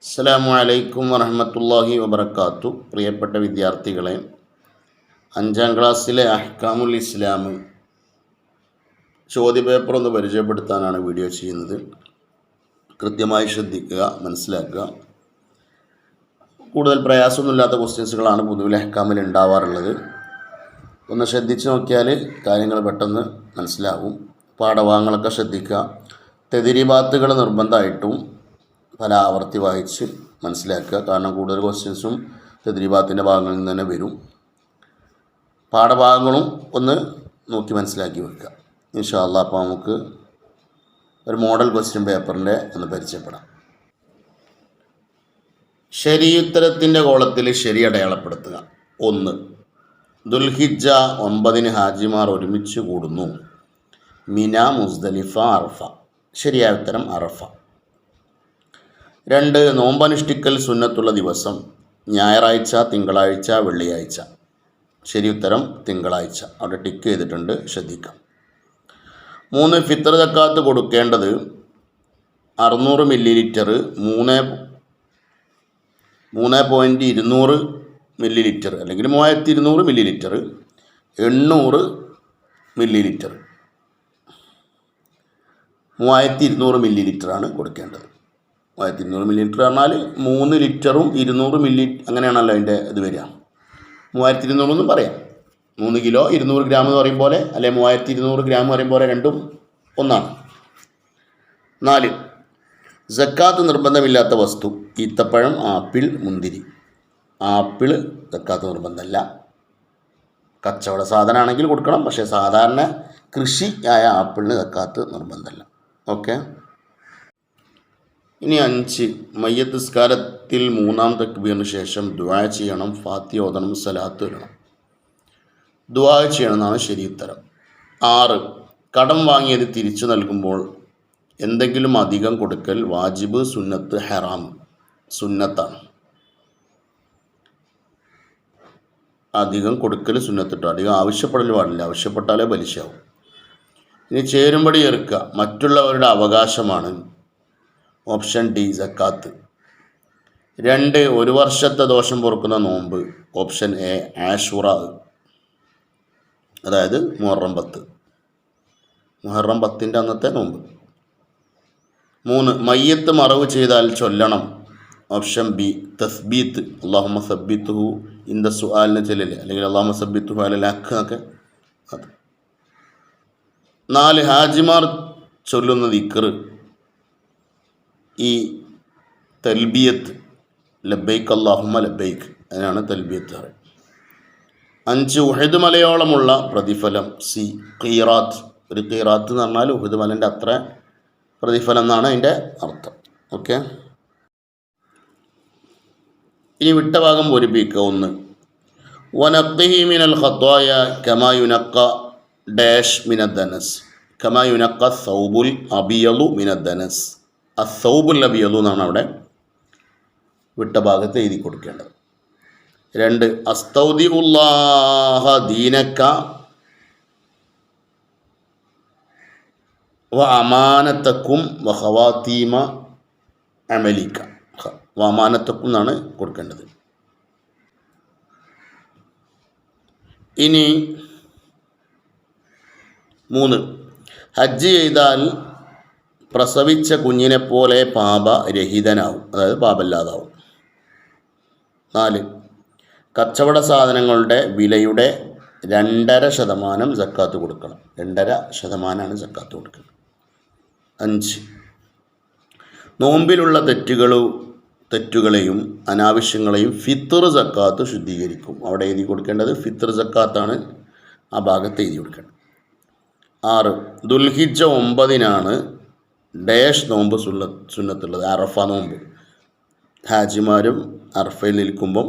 അസ്സലാമു അലൈക്കും വറഹ്മത്തുള്ളാഹി വബറകാത്തു. പ്രിയപ്പെട്ട വിദ്യാർത്ഥികളെ, 5ാം ക്ലാസ്സിലെ അഹ്കാമുൽ ഇസ്ലാം ചോദ്യപേപ്പർ ഒന്ന് പരിചയപ്പെടുത്താനാണ് വീഡിയോ ചെയ്യുന്നത്. കൃത്യമായി ശ്രദ്ധിക്കുക, മനസ്സിലാക്കുക. കൂടുതൽ പ്രയാസമൊന്നുമില്ലാത്ത ക്വസ്റ്റ്യൻസുകളാണ് പൊതുവിൽ അഹ്കാമിൽ ഉണ്ടാവാറുള്ളത്. ഒന്ന് ശ്രദ്ധിച്ച് നോക്കിയാൽ കാര്യങ്ങൾ പെട്ടെന്ന് മനസ്സിലാകും. പാഠഭാഗങ്ങളൊക്കെ ശ്രദ്ധിക്കുക. തെദരീബാത്തുകൾ നിർബന്ധമായിട്ടും പല ആവർത്തി വായിച്ച് മനസ്സിലാക്കുക. കാരണം കൂടുതൽ ക്വസ്റ്റ്യൻസും തെദരീബാത്തിൻ്റെ ഭാഗങ്ങളിൽ നിന്ന് തന്നെ വരും. പാഠഭാഗങ്ങളും ഒന്ന് നോക്കി മനസ്സിലാക്കി വെക്കുക. ഇൻഷാ അല്ലാഹ്. അപ്പോൾ നമുക്ക് ഒരു മോഡൽ ക്വസ്റ്റ്യൻ പേപ്പറിൻ്റെ ഒന്ന് പരിചയപ്പെടാം. ശരിയുത്തരത്തിൻ്റെ കോളത്തിൽ ശരി അടയാളപ്പെടുത്തുക. 1. ദുൽഹിജ്ജ 9 ഹാജിമാർ ഒരുമിച്ച് കൂടുന്നു. മിന, മുസ്ദലിഫ, അറഫ. ശരിയായ ഉത്തരം അറഫ. 2. നോമ്പനുഷ്ഠിക്കൽ സുന്നത്തുള്ള ദിവസം ഞായറാഴ്ച, തിങ്കളാഴ്ച, വെള്ളിയാഴ്ച. ശരി ഉത്തരം തിങ്കളാഴ്ച. അവിടെ ടിക്ക് ചെയ്തിട്ടുണ്ട്, ശ്രദ്ധിക്കാം. 3. ഫിത്ർ സക്കാത്ത് കൊടുക്കേണ്ടത് 600 മില്ലി ലിറ്റർ, 3.200 മില്ലി ലിറ്റർ അല്ലെങ്കിൽ 3200 മില്ലി ലിറ്റർ, 800 മില്ലി ലിറ്റർ. 3200 മില്ലി ലിറ്ററാണ് കൊടുക്കേണ്ടത്. 3200 മില്ലി ലിറ്റർ പറഞ്ഞാൽ 3 ലിറ്ററും 200 മില്ലി അങ്ങനെയാണല്ലോ അതിൻ്റെ ഇത് വരിക. 3200 എന്ന് പറയാം. 3 കിലോ 200 ഗ്രാം എന്ന് പറയും പോലെ, അല്ലെ 3200 ഗ്രാം പറയും പോലെ, രണ്ടും ഒന്നാണ്. 4. സക്കാത്ത് നിർബന്ധമില്ലാത്ത വസ്തു ഈത്തപ്പഴം, ആപ്പിൾ, മുന്തിരി. ആപ്പിൾ സക്കാത്ത് നിർബന്ധമല്ല. കച്ചവട സാധനമാണെങ്കിൽ കൊടുക്കണം, പക്ഷേ സാധാരണ കൃഷി ആയ ആപ്പിളിന് സക്കാത്ത് നിർബന്ധമല്ല. ഓക്കെ. ഇനി 5. മയ്യത്ത് നിസ്കാരത്തിൽ 3ാം തക്ബീറിന് ശേഷം ദുആ ചെയ്യണം, ഫാത്തിഹ ഓതണം, സലാത്ത് ചൊല്ലണം. ദുആ ചെയ്യണം എന്നാണ് ശരി ഉത്തരം. 6. കടം വാങ്ങിയത് തിരിച്ചു നൽകുമ്പോൾ എന്തെങ്കിലും അധികം കൊടുക്കൽ വാജിബ്, സുന്നത്ത്, ഹറാം. സുന്നത്താണ്. അധികം കൊടുക്കൽ സുന്നത്തിട്ടോ. അധികം ആവശ്യപ്പെടൽ പാടില്ല, ആവശ്യപ്പെട്ടാലേ പലിശയാവും. ഇനി ചേരുംപടി ചേർക്കുക. മറ്റുള്ളവരുടെ അവകാശമാണ്. ഓപ്ഷൻ ഡി സക്കാത്ത്. 2. 1 വർഷത്തെ ദോഷം പൊറുക്കുന്ന നോമ്പ്. ഓപ്ഷൻ എ ആഷുറ, അതായത് മുഹറം 10. മുഹറം 10ൻ്റെ അന്നത്തെ നോമ്പ്. 3. മയ്യത്ത് മറവ് ചെയ്താൽ ചൊല്ലണം. ഓപ്ഷൻ ബി തസ്ബീത്ത്. അല്ലാഹുമ്മ സബ്ബിത്തുഹു ഇൻദ സുആലിന് ചെല്ലല്, അല്ലെങ്കിൽ അല്ലാഹുമ്മ സബ്ബിത്തുഹു അലൽ ഹഖ് എന്നൊക്കെ. അത്. 4. ഹാജിമാർ ചൊല്ലുന്ന ദിക്ർ ഈ തൽബിയത്ത്, ലബ്ബൈക്ക് അല്ലാഹുമ്മ ലബ്ബൈക്ക്, അതിനാണ് തൽബിയത്ത് പറയുന്നത്. 5. ഉഹദ് മലയോളമുള്ള പ്രതിഫലം. സി ഖീറാത്ത്. ഒരു ഖീറാത്ത് എന്ന് പറഞ്ഞാൽ ഉഹദ് മലൻ്റെ അത്ര പ്രതിഫലം എന്നാണ് അതിൻ്റെ അർത്ഥം. ഓക്കെ. ഇനി വിട്ട ഭാഗം പൂരിപ്പിക്കുക. 1. വനഖ്ദിഹി മിനൽ ഖത്വായ കമാ യുനഖ ഡാഷ് മിനദ്ദനസ്. കമാ യുനഖ സൗബുൽ അബിയലു മിനദ്ദനസ്. അസൗബുൽ അബിയലു എന്നാണ് അവിടെ വിട്ട ഭാഗത്ത് എഴുതി കൊടുക്കേണ്ടത്. 2. അസ്തൗദിഉല്ലാഹ ദീനക വ അമാനത്തക്കും വ ഖവാതീമ അമലിക. വ അമാനത്തക്കും എന്നാണ് കൊടുക്കേണ്ടത്. ഇനി 3. ഹജ്ജ് ചെയ്താൽ പ്രസവിച്ച കുഞ്ഞിനെ പോലെ പാപരഹിതനാവും, അതായത് പാപമില്ലാതാവും. 4. കച്ചവട സാധനങ്ങളുടെ വിലയുടെ 2.5% സക്കാത്ത് കൊടുക്കണം. 2.5% സക്കാത്ത് കൊടുക്കണം. 5. നോമ്പിലുള്ള തെറ്റുകളെയും അനാവശ്യങ്ങളെയും ഫിത്ർ സക്കാത്ത് ശുദ്ധീകരിക്കും. അവിടെ എഴുതി കൊടുക്കേണ്ടത് ഫിത്ർ സക്കാത്താണ്, ആ ഭാഗത്ത് എഴുതി കൊടുക്കേണ്ടത്. 6. ദുൽഹിജ്ജ 9-നാണ് ഡാഷ് നോമ്പ് സുന്നത്തുള്ളത്. അറഫ നോമ്പ്. ഹാജിമാരും അറഫയിൽ നിൽക്കുമ്പം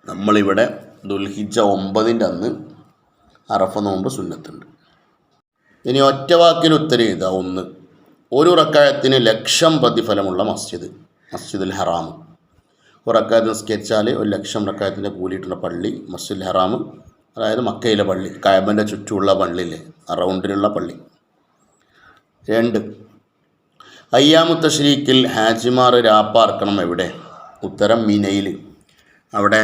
നമ്മളിവിടെ ദുൽഹിജ്ജ 9-ൻ്റെ അന്ന് അറഫ നോമ്പ് സുന്നത്തുണ്ട്. ഇനി ഒറ്റ വാക്കിൽ ഉത്തരം എഴുതുക. 1. ഒരു റക്അത്തിന് 1,00,000 പ്രതിഫലമുള്ള മസ്ജിദുൽ ഹറാം. ഒരു റക്അത്ത് നിസ്കരിച്ചാൽ 1,00,000 റക്അത്തിൻ്റെ കൂലിയിട്ടുള്ള പള്ളി മസ്ജിദുൽ ഹറാം, അതായത് മക്കയിലെ പള്ളി, കഅബൻ്റെ ചുറ്റുമുള്ള പള്ളിയിലെ റൗണ്ടിലുള്ള പള്ളി. 2. അയ്യാമു തശ്രീക്കിൽ ഹാജിമാർ രാപ്പാർക്കണം എവിടെ? ഉത്തരം മിനയിൽ. അവിടെ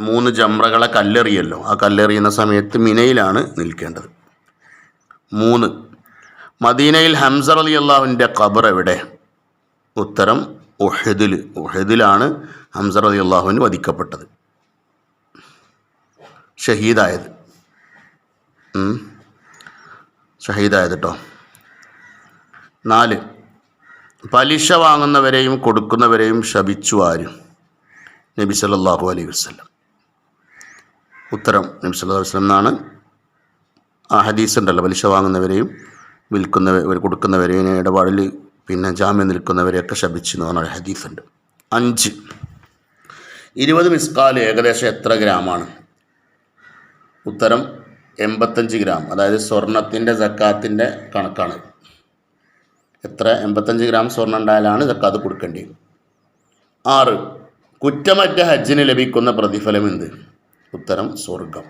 3 ജംറകളെ കല്ലെറിയല്ലോ, ആ കല്ലെറിയുന്ന സമയത്ത് മിനയിലാണ് നിൽക്കേണ്ടത്. 3. മദീനയിൽ ഹംസ റളിയല്ലാഹുവിൻ്റെ ഖബർ എവിടെ? ഉത്തരം ഉഹദിൽ. ഉഹദിലാണ് ഹംസ റളിയല്ലാഹുവിന് വധിക്കപ്പെട്ടത്, ഷഹീദായത് കേട്ടോ. 4. പലിശ വാങ്ങുന്നവരെയും കൊടുക്കുന്നവരെയും ശപിച്ചു ആര്? നബി സല്ലല്ലാഹു അലൈഹി വസല്ലം. ഉത്തരം നബി സല്ലല്ലാഹു അലൈഹി വസല്ലം എന്നാണ്. ആ ഹദീസ് ഉണ്ടല്ലോ, പലിശ വാങ്ങുന്നവരെയും കൊടുക്കുന്നവരെയും ഇടപാടിൽ ജാമ്യം നിൽക്കുന്നവരെയൊക്കെ ശപിച്ചു എന്ന് പറഞ്ഞ ഹദീസ് ഉണ്ട്. 5. 20 മിസ്കാൽ ഏകദേശം എത്ര ഗ്രാമാണ്? ഉത്തരം 85 ഗ്രാം. അതായത് സ്വർണത്തിൻ്റെ സക്കാത്തിൻ്റെ കണക്കാണ്. എത്ര? 85 ഗ്രാം സ്വർണ്ണം ഉണ്ടായാലാണ് സക്കാത്ത് കൊടുക്കേണ്ടത്. 6. കുറ്റമറ്റ ഹജ്ജിന് ലഭിക്കുന്ന പ്രതിഫലം എന്ത്? ഉത്തരം സ്വർഗം.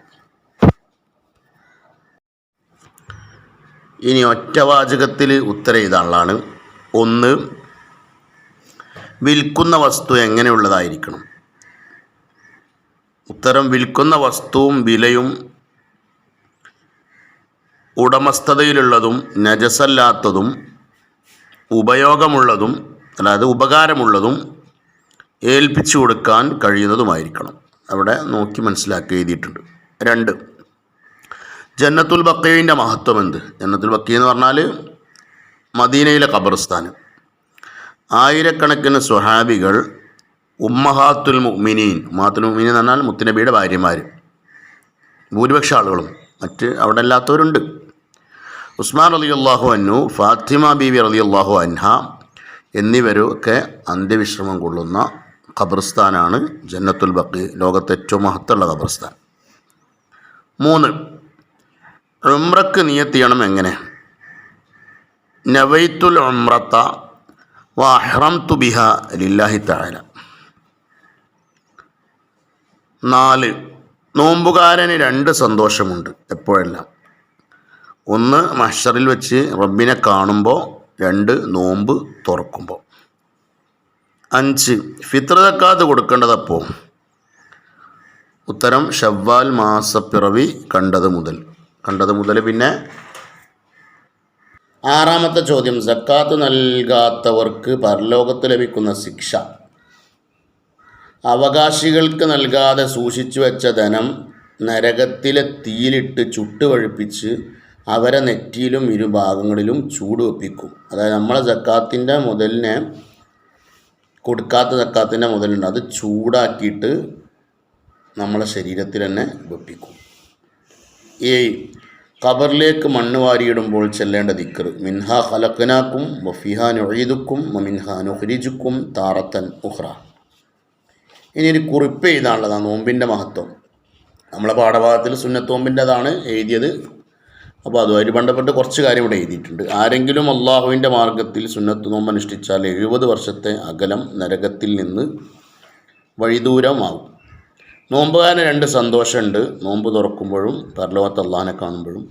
ഇനി ഒറ്റവാചകത്തിൽ ഉത്തരം എഴുതാനുള്ളതാണ്. 1. വിൽക്കുന്ന വസ്തു എങ്ങനെയുള്ളതായിരിക്കണം? ഉത്തരം വിൽക്കുന്ന വസ്തുവും വിലയും ഉടമസ്ഥതയിലുള്ളതും നജസല്ലാത്തതും ഉപയോഗമുള്ളതും, അതായത് ഉപകാരമുള്ളതും ഏൽപ്പിച്ചു കൊടുക്കാൻ കഴിയുന്നതുമായിരിക്കണം. അവിടെ നോക്കി മനസ്സിലാക്കി എഴുതിയിട്ടുണ്ട്. 2. ജന്നത്തുൽ ബഖീൻ്റെ മഹത്വം എന്ത്? ജന്നത്തുൽ ബഖീ എന്ന് പറഞ്ഞാൽ മദീനയിലെ ഖബർസ്ഥാൻ. ആയിരക്കണക്കിന് സ്വഹാബികൾ ഉമ്മഹാത്തുൽ മുഅ്മിനീൻ, ഉമ്മഹാത്തുൽ മുഅ്മിനീൻ എന്ന് പറഞ്ഞാൽ മുത്തുനബിയുടെ ഭാര്യമാർ, ഭൂരിപക്ഷം ആളുകളും, മറ്റ് അവിടെ അല്ലാത്തവരുണ്ട്. ഉസ്മാൻ റളിയല്ലാഹു അൻഹു, ഫാത്തിമ ബീവി റളിയല്ലാഹു അൻഹ എന്നിവരൊക്കെ അന്ത്യവിശ്രമം കൊള്ളുന്ന ഖബർസ്ഥാനാണ് ജന്നത്തുൽ ബഖീ, ലോകത്തെ ഏറ്റവും മഹത്തുള്ള ഖബർസ്ഥാൻ. 3. ഉംറക്ക് നിയ്യത്ത് ചെയ്യണം എങ്ങനെ? നവൈത്തുൽ ഉംറത വഅഹ്റംതു ബിഹാ ലില്ലാഹി തആല. 4. നോമ്പുകാരന് 2 സന്തോഷമുണ്ട് എപ്പോഴെല്ലാം. 1 മഹ്ശറിൽ വെച്ച് റബ്ബിനെ കാണുമ്പോൾ, 2 നോമ്പ് തുറക്കുമ്പോൾ. 5. ഫിത്ർ സക്കാത്ത് കൊടുക്കേണ്ടതപ്പോൾ? ഉത്തരം ശവ്വാൽ മാസപ്പിറവി കണ്ടത് മുതൽ. പിന്നെ 6ാമത്തെ ചോദ്യം, സക്കാത്ത് നൽകാത്തവർക്ക് പരലോകത്ത് ലഭിക്കുന്ന ശിക്ഷ. അവകാശികൾക്ക് നൽകാതെ സൂക്ഷിച്ചു വെച്ച ധനം നരകത്തിലെ തീയിലിട്ട് ചുട്ടുപഴുപ്പിച്ച് അവരെ നെറ്റിയിലും ഇരുഭാഗങ്ങളിലും ചൂട് വെപ്പിക്കും. അതായത് നമ്മളെ സക്കാത്തിൻ്റെ മുതലിനെ, കൊടുക്കാത്ത സക്കാത്തിൻ്റെ മുതലുണ്ട്, അത് ചൂടാക്കിയിട്ട് നമ്മളെ ശരീരത്തിൽ തന്നെ വെപ്പിക്കും. 7. ഖബറിലേക്ക് മണ്ണ് വാരിയിടുമ്പോൾ ചെല്ലേണ്ട ദിക്ർ. മിൻഹാ ഖലഖനാക്കും വഫിഹാ നുഈദുക്കും വമിൻഹാ നുഖ്രിജുക്കും താറത്തൻ ഉഖ്റ. ഇനി ഒരു കുറിപ്പ് എഴുതാനുള്ളതാണ് നോമ്പിൻ്റെ മഹത്വം. നമ്മളെ പാഠഭാഗത്തിൽ സുന്നത്ത് നോമ്പിൻ്റെതാണ് എഴുതിയത്. അപ്പോൾ അതുമായിട്ട് ബന്ധപ്പെട്ട് കുറച്ച് കാര്യം ഇവിടെ എഴുതിയിട്ടുണ്ട്. ആരെങ്കിലും അള്ളാഹുവിൻ്റെ മാർഗത്തിൽ സുന്നത്ത് നോമ്പ് അനുഷ്ഠിച്ചാൽ 70 വർഷത്തെ അകലം നരകത്തിൽ നിന്ന് വഴിദൂരമാവും. നോമ്പുകാരന് 2 സന്തോഷമുണ്ട്, നോമ്പ് തുറക്കുമ്പോഴും പരലോകത്ത് അള്ളാഹിനെ കാണുമ്പോഴും.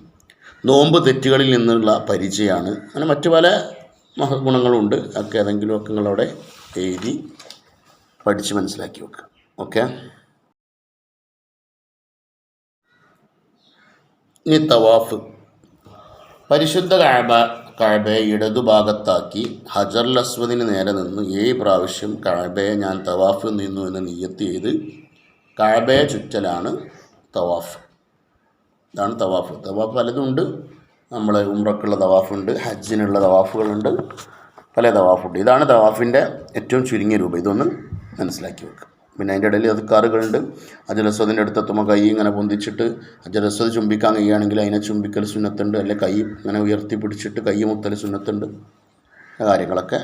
നോമ്പ് തെറ്റുകളിൽ നിന്നുള്ള പരിചയമാണ്. അങ്ങനെ മറ്റു പല ഗുണങ്ങളുണ്ട്. ഒക്കെ ഏതെങ്കിലുമൊക്കെ നിങ്ങളവിടെ എഴുതി പഠിച്ച് മനസ്സിലാക്കി വെക്കുക. ഓക്കെ. ഇനി തവാഫ്. പരിശുദ്ധ കഅബയെ ഇടതുഭാഗത്താക്കി ഹജറുൽ അസ്വദിന് നേരെ നിന്ന് 7 പ്രാവശ്യം കഅബയെ ഞാൻ തവാഫ് നിന്നു എന്ന് നിയ്യത്ത് ചെയ്ത് കഅബയെ ചുറ്റലാണ് തവാഫ്. ഇതാണ് തവാഫ്. തവാഫ് പലതുണ്ട്. നമ്മൾ ഉംറക്കുള്ള തവാഫുണ്ട്, ഹജ്ജിനുള്ള തവാഫുകളുണ്ട്, പല തവാഫുണ്ട്. ഇതാണ് തവാഫിൻ്റെ ഏറ്റവും ചുരുങ്ങിയ രൂപം. ഇതൊന്ന് മനസ്സിലാക്കി വെക്കുക. പിന്നെ അതിൻ്റെ ഇടയിൽ അദ്കാറുകളുണ്ട്. ഹജറുൽ അസ്വദിൻ്റെ അടുത്തെത്തുമ്പോൾ കൈ ഇങ്ങനെ പൊന്തിച്ചിട്ട് ഹജറുൽ അസ്വദ് ചുംബിക്കാൻ കഴിയുകയാണെങ്കിൽ അതിനെ ചുംബിക്കൽ സുന്നത്തുണ്ട്. അല്ലെങ്കിൽ കൈ ഇങ്ങനെ ഉയർത്തി പിടിച്ചിട്ട് കൈ മുത്തൽ സുന്നത്തുണ്ട്. കാര്യങ്ങളൊക്കെ